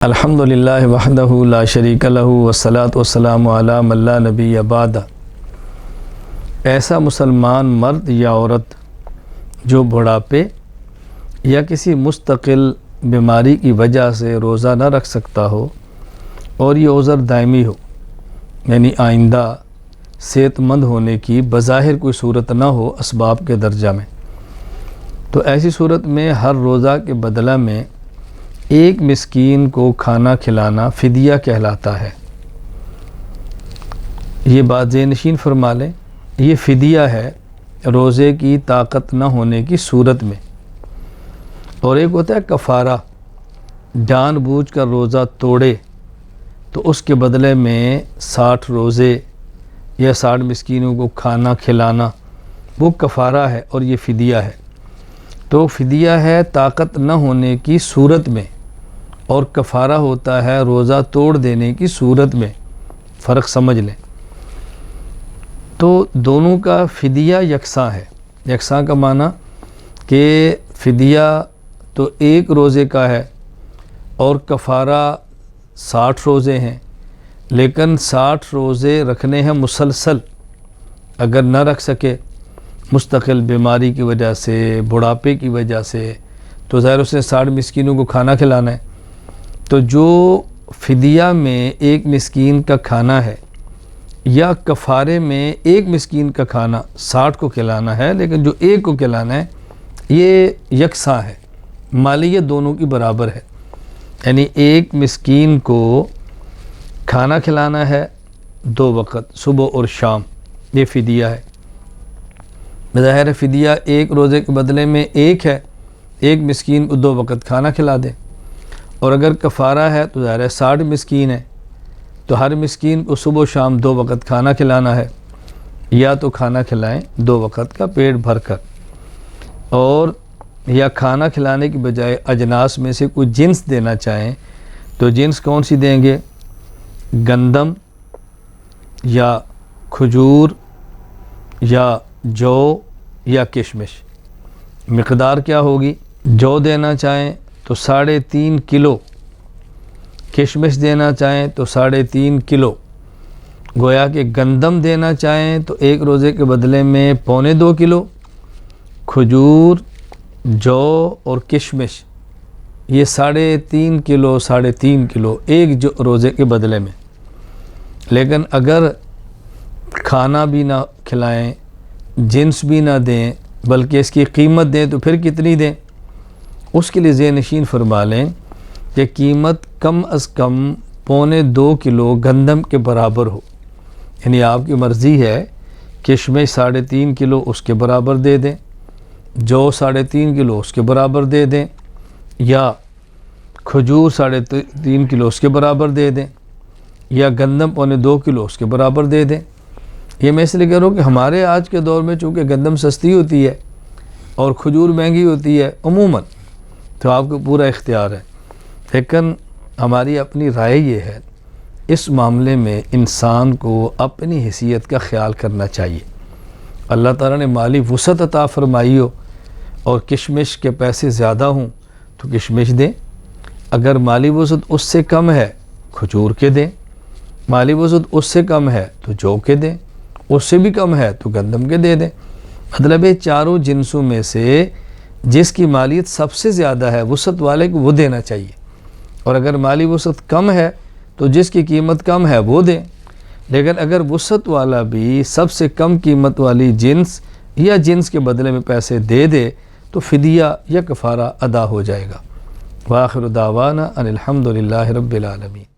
الحمدللہ وحدہ لا شریک لہ والصلاۃ والسلام علی من لا نبی بعد۔ ایسا مسلمان مرد یا عورت جو بڑھاپے یا کسی مستقل بیماری کی وجہ سے روزہ نہ رکھ سکتا ہو اور یہ عذر دائمی ہو، یعنی آئندہ صحت مند ہونے کی بظاہر کوئی صورت نہ ہو اسباب کے درجہ میں، تو ایسی صورت میں ہر روزہ کے بدلہ میں ایک مسکین کو کھانا کھلانا فدیہ کہلاتا ہے۔ یہ بات ذہن نشین فرما لیں، یہ فدیہ ہے روزے کی طاقت نہ ہونے کی صورت میں۔ اور ایک ہوتا ہے کفارہ، جان بوجھ کر روزہ توڑے تو اس کے بدلے میں 60 روزے یا 60 مسکینوں کو کھانا کھلانا، وہ کفارہ ہے اور یہ فدیہ ہے۔ تو فدیہ ہے طاقت نہ ہونے کی صورت میں، اور کفارہ ہوتا ہے روزہ توڑ دینے کی صورت میں، فرق سمجھ لیں۔ تو دونوں کا فدیہ یکساں ہے۔ یکساں کا معنی کہ فدیہ تو ایک روزے کا ہے اور کفارہ 60 روزے ہیں، لیکن 60 روزے رکھنے ہیں مسلسل۔ اگر نہ رکھ سکے مستقل بیماری کی وجہ سے، بڑھاپے کی وجہ سے، تو ظاہر اس نے 60 مسکینوں کو کھانا کھلانا ہے۔ تو جو فدیہ میں ایک مسکین کا کھانا ہے یا کفارے میں ایک مسکین کا کھانا 60 کو کھلانا ہے، لیکن جو ایک کو کھلانا ہے یہ یکساں ہے، مالیت دونوں کی برابر ہے۔ یعنی ایک مسکین کو کھانا کھلانا ہے 2 وقت، صبح اور شام، یہ فدیہ ہے۔ بظاہر فدیہ ایک روزے کے بدلے میں ایک ہے، ایک مسکین کو 2 وقت کھانا کھلا دے۔ اور اگر کفارہ ہے تو ظاہر ہے 60 مسکین ہے، تو ہر مسکین کو صبح و شام 2 وقت کھانا کھلانا ہے، یا تو کھانا کھلائیں 2 وقت کا پیٹ بھر کر، اور یا کھانا کھلانے کی بجائے اجناس میں سے کوئی جنس دینا چاہیں تو جنس کون سی دیں گے؟ گندم یا کھجور یا جو یا کشمش۔ مقدار کیا ہوگی؟ جو دینا چاہیں تو 3.5 کلو، کشمش دینا چاہیں تو 3.5 کلو، گویا کہ گندم دینا چاہیں تو ایک روزے کے بدلے میں 1.25 کلو، کھجور، جو اور کشمش یہ 3.5 کلو 3.5 کلو ایک روزے کے بدلے میں۔ لیکن اگر کھانا بھی نہ کھلائیں، جنس بھی نہ دیں، بلکہ اس کی قیمت دیں تو پھر کتنی دیں؟ اس کے لیے ذہن نشین فرما لیں کہ قیمت کم از کم 1.25 کلو گندم کے برابر ہو۔ یعنی آپ کی مرضی ہے، کشمش 3.5 کلو اس کے برابر دے دیں، جو 3.5 کلو اس کے برابر دے دیں، یا کھجور 3.5 کلو اس کے برابر دے دیں، یا گندم 1.25 کلو اس کے برابر دے دیں۔ یہ میں اس لیے کہہ رہا ہوں کہ ہمارے آج کے دور میں چونکہ گندم سستی ہوتی ہے اور کھجور مہنگی ہوتی ہے عموماً، تو آپ کو پورا اختیار ہے، لیکن ہماری اپنی رائے یہ ہے، اس معاملے میں انسان کو اپنی حیثیت کا خیال کرنا چاہیے۔ اللہ تعالیٰ نے مالی وسعت عطا فرمائی ہو اور کشمش کے پیسے زیادہ ہوں تو کشمش دیں، اگر مالی وسعت اس سے کم ہے کھجور کے دیں، مالی وسعت اس سے کم ہے تو جو کے دیں، اس سے بھی کم ہے تو گندم کے دے دیں۔ مطلب ہے چاروں جنسوں میں سے جس کی مالیت سب سے زیادہ ہے وسعت والے کو وہ دینا چاہیے، اور اگر مالی وسعت کم ہے تو جس کی قیمت کم ہے وہ دیں۔ لیکن اگر وسعت والا بھی سب سے کم قیمت والی جنس یا جنس کے بدلے میں پیسے دے دے تو فدیہ یا کفارہ ادا ہو جائے گا۔ وآخر دعوانا ان الحمدللہ رب العالمین۔